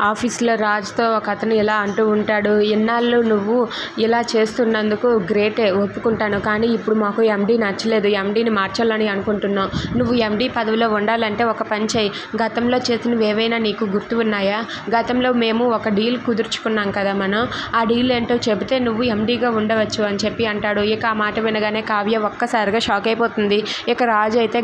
ఆఫీస్లో రాజ్తో ఒక అతను ఇలా అంటూ ఉంటాడు, ఇన్నాళ్ళు నువ్వు ఇలా చేస్తున్నందుకు గ్రేటే, ఒప్పుకుంటాను. కానీ ఇప్పుడు మాకు ఎండీ నచ్చలేదు, ఎండీని మార్చాలని అనుకుంటున్నాం. నువ్వు ఎండీ పదవిలో ఉండాలంటే ఒక పని చేయి. గతంలో చేసినవి ఏవైనా నీకు గుర్తు ఉన్నాయా? గతంలో మేము ఒక డీల్ కుదుర్చుకున్నాం కదా మనం, ఆ డీల్ ఏంటో చెబితే నువ్వు ఎండీగా ఉండవచ్చు అని చెప్పి అంటాడు. ఇక ఆ మాట వినగానే కావ్య ఒక్కసారిగా షాక్ అయిపోతుంది. ఇక రాజు అయితే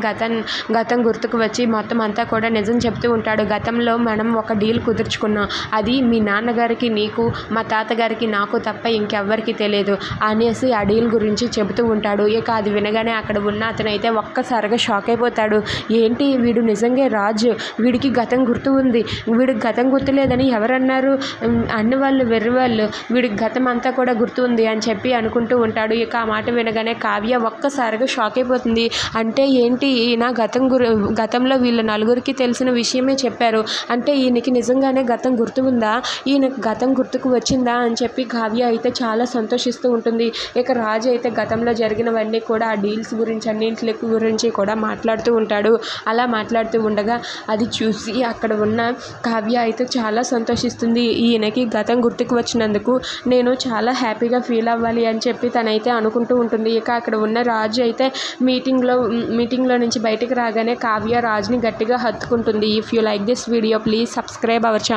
గతం గుర్తుకు వచ్చి మొత్తం అంతా కూడా నిజం చెప్తూ ఉంటాడు. గతంలో మనం ఒక డీల్ కుదుర్చుకున్నాం, అది మీ నాన్నగారికి నీకు, మా తాతగారికి నాకు తప్ప ఇంకెవ్వరికి తెలియదు అనేసి ఆ డీల్ గురించి చెబుతూ ఉంటాడు. ఇక అది వినగానే అక్కడ ఉన్న అతనైతే ఒక్కసారిగా షాక్ అయిపోతాడు. ఏంటి వీడు నిజంగా రాజు, వీడికి గతం గుర్తు ఉంది, వీడికి గతం గుర్తులేదని ఎవరన్నారు? అన్నవాళ్ళు వెర్రివాళ్ళు, వీడికి గతం అంతా కూడా గుర్తు ఉంది అని చెప్పి అనుకుంటూ ఉంటాడు. ఇక ఆ మాట వినగానే కావ్య ఒక్కసారిగా షాక్ అయిపోతుంది. అంటే ఏంటి, ఈయన గతంలో వీళ్ళ నలుగురికి తెలిసిన విషయమే చెప్పారు, అంటే ఈయనకి నిజంగానే గతం గుర్తు ఉందా, ఈయనకు గతం గుర్తుకు వచ్చిందా అని చెప్పి కావ్య అయితే చాలా సంతోషిస్తూ ఉంటుంది. ఇక రాజు అయితే గతంలో జరిగినవన్నీ కూడా ఆ డీల్స్ గురించి అన్నింటి గురించి కూడా మాట్లాడుతూ ఉంటాడు. అలా మాట్లాడుతూ ఉండగా అది చూసి అక్కడ ఉన్న కావ్య అయితే చాలా సంతోషిస్తుంది. ఈయనకి గతం గుర్తుకు వచ్చినందుకు నేను చాలా హ్యాపీగా ఫీల్ అవ్వాలి అని చెప్పి తనైతే అనుకుంటూ ఉంటుంది. ఇక అక్కడ ఉన్న రాజు అయితే మీటింగ్లో నుంచి బయటికి రాగానే కావ్య రాజుని గట్టిగా హత్తుకుంటుంది. If you like this video please subscribe our channel.